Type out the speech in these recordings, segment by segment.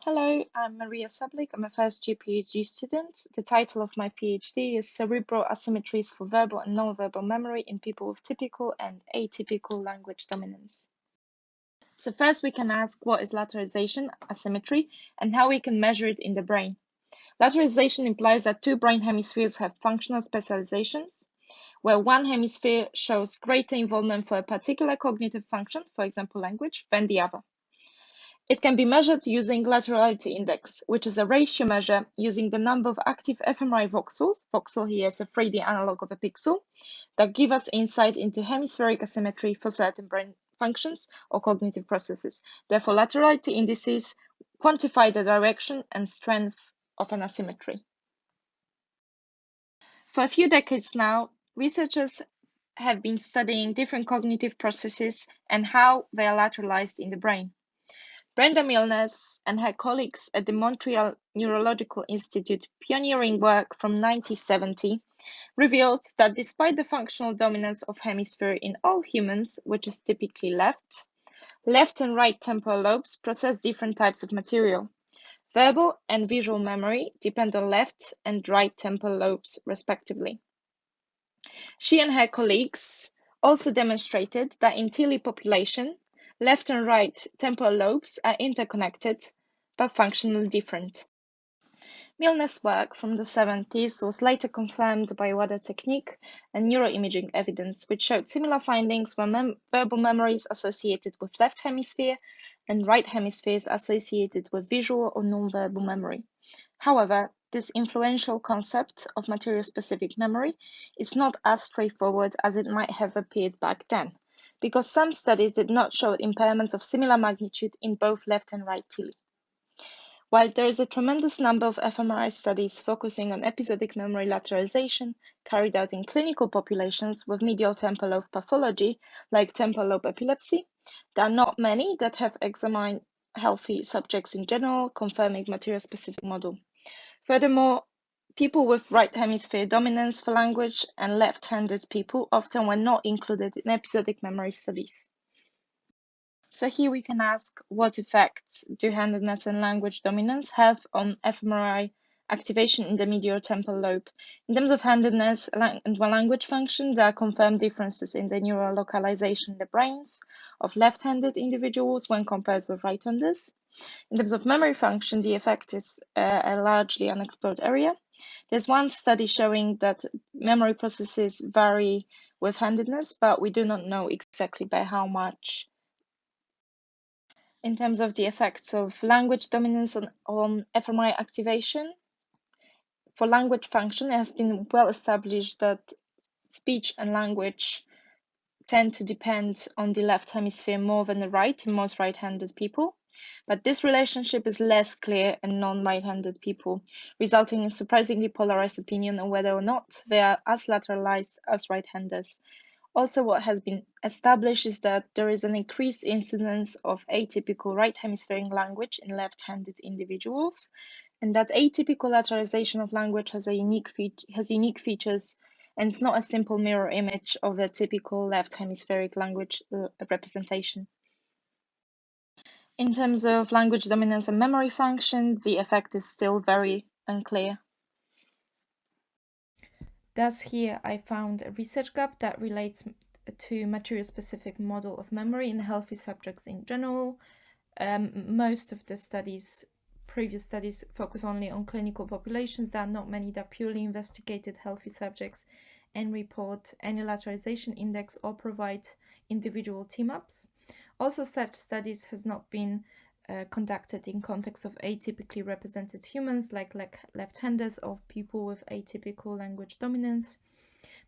Hello, I'm Maria Sablik. I'm a first-year PhD student. The title of my PhD is Cerebral Asymmetries for Verbal and Non-Verbal Memory in People with Typical and Atypical Language Dominance. So first we can ask what is lateralization, asymmetry, and how we can measure it in the brain. Lateralization implies that two brain hemispheres have functional specializations, where one hemisphere shows greater involvement for a particular cognitive function, for example language, than the other. It can be measured using laterality index, which is a ratio measure using the number of active fMRI voxels, voxel here is a 3D analog of a pixel, that give us insight into hemispheric asymmetry for certain brain functions or cognitive processes. Therefore, laterality indices quantify the direction and strength of an asymmetry. For a few decades now, researchers have been studying different cognitive processes and how they are lateralized in the brain. Brenda Milnes and her colleagues at the Montreal Neurological Institute pioneering work from 1970 revealed that despite the functional dominance of hemisphere in all humans, which is typically left and right temporal lobes process different types of material. Verbal and visual memory depend on left and right temporal lobes, respectively. She and her colleagues also demonstrated that in Tilly population, left and right temporal lobes are interconnected but functionally different. Milner's work from the 70s was later confirmed by wider technique and neuroimaging evidence, which showed similar findings where verbal memories associated with left hemisphere and right hemispheres associated with visual or non-verbal memory. However, this influential concept of material-specific memory is not as straightforward as it might have appeared back then, because some studies did not show impairments of similar magnitude in both left and right tilly. While there is a tremendous number of fMRI studies focusing on episodic memory lateralization carried out in clinical populations with medial temporal lobe pathology, like temporal lobe epilepsy, there are not many that have examined healthy subjects in general, confirming material-specific model. Furthermore, people with right hemisphere dominance for language and left-handed people often were not included in episodic memory studies. So here we can ask, what effects do handedness and language dominance have on fMRI activation in the medial temporal lobe? In terms of handedness and language function, there are confirmed differences in the neural localization in the brains of left-handed individuals when compared with right-handers. In terms of memory function, the effect is a largely unexplored area. There's one study showing that memory processes vary with handedness, but we do not know exactly by how much. In terms of the effects of language dominance on fMRI activation, for language function, it has been well established that speech and language tend to depend on the left hemisphere more than the right in most right-handed people. But this relationship is less clear in non-right-handed people, resulting in surprisingly polarized opinion on whether or not they are as lateralized as right-handers. Also, what has been established is that there is an increased incidence of atypical right hemispheric language in left-handed individuals, and that atypical lateralization of language has unique features, and it's not a simple mirror image of the typical left hemispheric language representation. In terms of language dominance and memory function, the effect is still very unclear. Thus here I found a research gap that relates to material-specific model of memory in healthy subjects in general. Most of the previous studies focus only on clinical populations. There are not many that purely investigated healthy subjects and report any lateralization index or provide individual team-ups. Also, such studies has not been conducted in context of atypically represented humans like left-handers or people with atypical language dominance.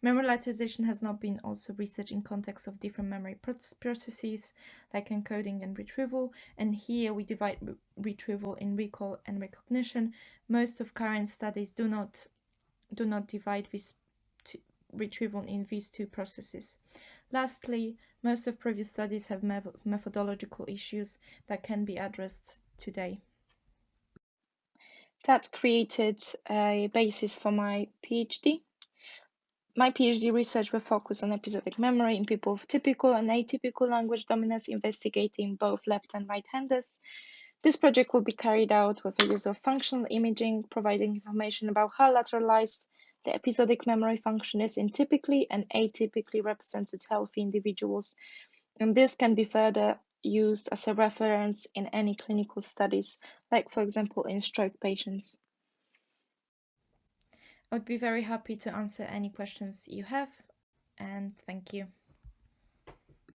Memory lateralization has not been also researched in context of different memory processes like encoding and retrieval, and here we divide retrieval in recall and recognition. Most of current studies do not divide this retrieval in these two processes. Lastly, most of previous studies have methodological issues that can be addressed today. That created a basis for my PhD. My PhD research will focus on episodic memory in people with typical and atypical language dominance, investigating both left and right-handers. This project will be carried out with the use of functional imaging, providing information about how lateralized the episodic memory function is in typically and atypically represented healthy individuals, and this can be further used as a reference in any clinical studies, like for example in stroke patients. I would be very happy to answer any questions you have, and thank you.